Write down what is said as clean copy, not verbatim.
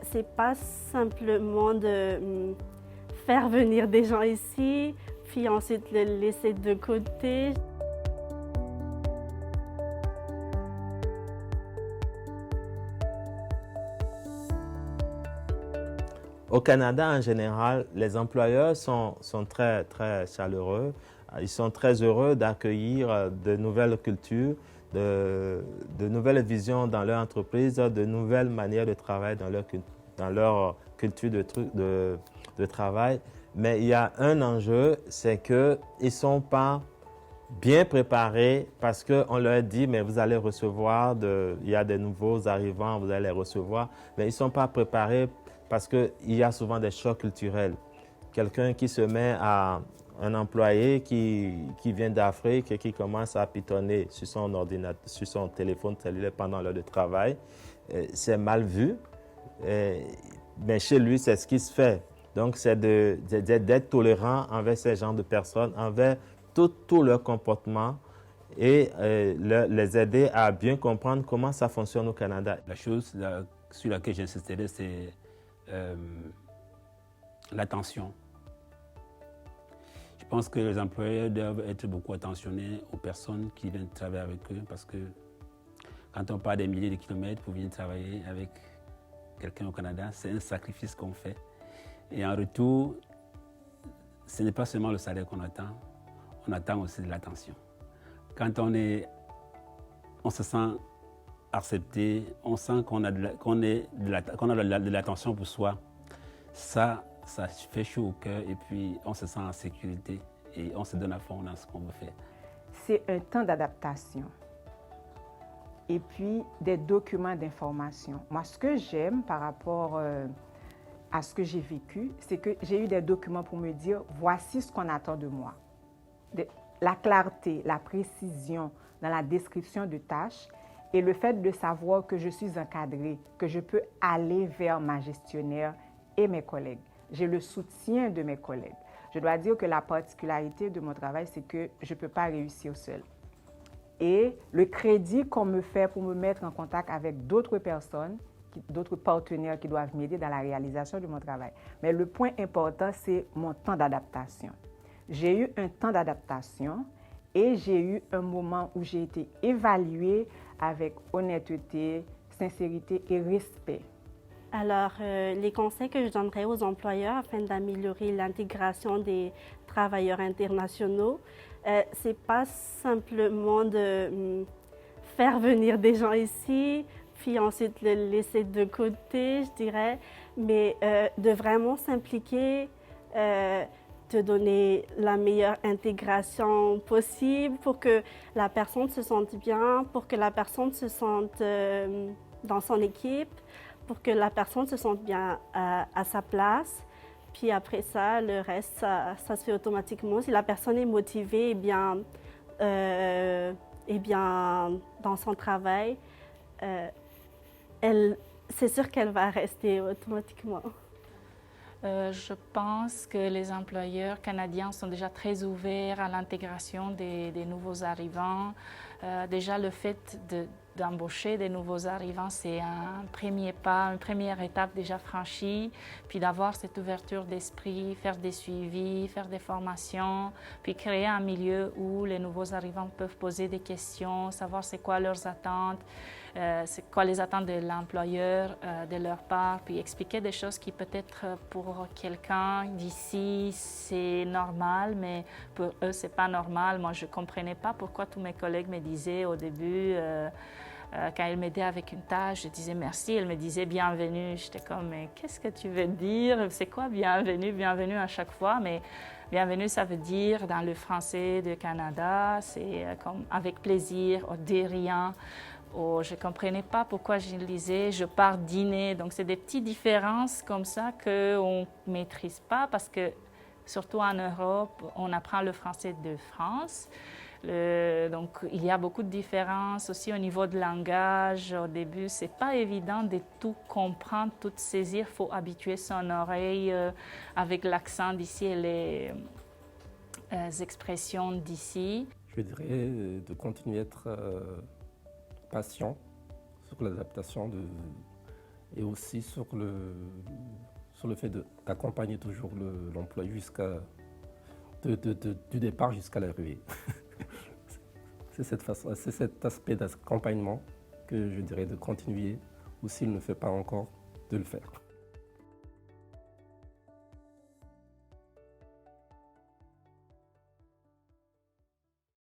C'est pas simplement de faire venir des gens ici, puis ensuite les laisser de côté. Au Canada, en général, les employeurs sont très, très chaleureux. Ils sont très heureux d'accueillir de nouvelles cultures, de nouvelles visions dans leur entreprise, de nouvelles manières de travailler dans leur culture de travail. Mais il y a un enjeu, c'est qu'ils ne sont pas bien préparés parce qu'on leur dit, mais vous allez recevoir, il y a des nouveaux arrivants, vous allez les recevoir, mais ils ne sont pas préparés parce qu'il y a souvent des chocs culturels. Quelqu'un qui se met à un employé qui vient d'Afrique et qui commence à pitonner sur son ordinateur, sur son téléphone cellulaire pendant l'heure de travail, c'est mal vu, mais chez lui, c'est ce qui se fait. Donc, c'est d'être tolérant envers ces genres de personnes, envers tout leur comportement et les aider à bien comprendre comment ça fonctionne au Canada. La chose sur laquelle j'insisterai, c'est l'attention. Je pense que les employeurs doivent être beaucoup attentionnés aux personnes qui viennent travailler avec eux parce que quand on part des milliers de kilomètres pour venir travailler avec quelqu'un au Canada, c'est un sacrifice qu'on fait. Et en retour, ce n'est pas seulement le salaire qu'on attend, on attend aussi de l'attention. Quand on se sent accepté, on sent qu'on a de l'attention pour soi, ça fait chaud au cœur et puis on se sent en sécurité et on se donne à fond dans ce qu'on veut faire. C'est un temps d'adaptation et puis des documents d'information. Moi, ce que j'aime par rapport à ce que j'ai vécu, c'est que j'ai eu des documents pour me dire voici ce qu'on attend de moi. La clarté, la précision dans la description de tâches et le fait de savoir que je suis encadrée, que je peux aller vers ma gestionnaire et mes collègues. J'ai le soutien de mes collègues. Je dois dire que la particularité de mon travail, c'est que je ne peux pas réussir seule. Et le crédit qu'on me fait pour me mettre en contact avec d'autres personnes, d'autres partenaires qui doivent m'aider dans la réalisation de mon travail. Mais le point important, c'est mon temps d'adaptation. J'ai eu un temps d'adaptation et j'ai eu un moment où j'ai été évaluée avec honnêteté, sincérité et respect. Alors, les conseils que je donnerais aux employeurs afin d'améliorer l'intégration des travailleurs internationaux, c'est pas simplement de faire venir des gens ici, puis ensuite les laisser de côté, je dirais, mais de vraiment s'impliquer, de donner la meilleure intégration possible pour que la personne se sente bien, pour que la personne se sente dans son équipe, pour que la personne se sente bien à sa place. Puis après ça, le reste, ça se fait automatiquement. Si la personne est motivée et bien dans son travail, c'est sûr qu'elle va rester automatiquement. Je pense que les employeurs canadiens sont déjà très ouverts à l'intégration des nouveaux arrivants. Déjà, le fait d'embaucher des nouveaux arrivants, c'est un premier pas, une première étape déjà franchie. Puis d'avoir cette ouverture d'esprit, faire des suivis, faire des formations, puis créer un milieu où les nouveaux arrivants peuvent poser des questions, savoir c'est quoi leurs attentes, c'est quoi les attentes de l'employeur de leur part, puis expliquer des choses qui peut-être pour quelqu'un d'ici c'est normal, mais pour eux c'est pas normal. Moi je comprenais pas pourquoi tous mes collègues me disaient au début, quand ils m'aidaient avec une tâche, je disais merci, elle me disait bienvenue. J'étais comme mais qu'est-ce que tu veux dire? C'est quoi bienvenue? Bienvenue à chaque fois, mais bienvenue ça veut dire dans le français du Canada, c'est comme avec plaisir, de rien. Oh, je ne comprenais pas pourquoi je lisais, je pars dîner. Donc, c'est des petites différences comme ça qu'on ne maîtrise pas parce que, surtout en Europe, on apprend le français de France. Donc, il y a beaucoup de différences aussi au niveau de langage. Au début, ce n'est pas évident de tout comprendre, tout saisir. Il faut habituer son oreille avec l'accent d'ici et les expressions d'ici. Je dirais de continuer à être patient sur l'adaptation et aussi sur le fait d'accompagner toujours l'employé du départ jusqu'à l'arrivée. C'est cet aspect d'accompagnement que je dirais de continuer, ou s'il ne fait pas encore, de le faire.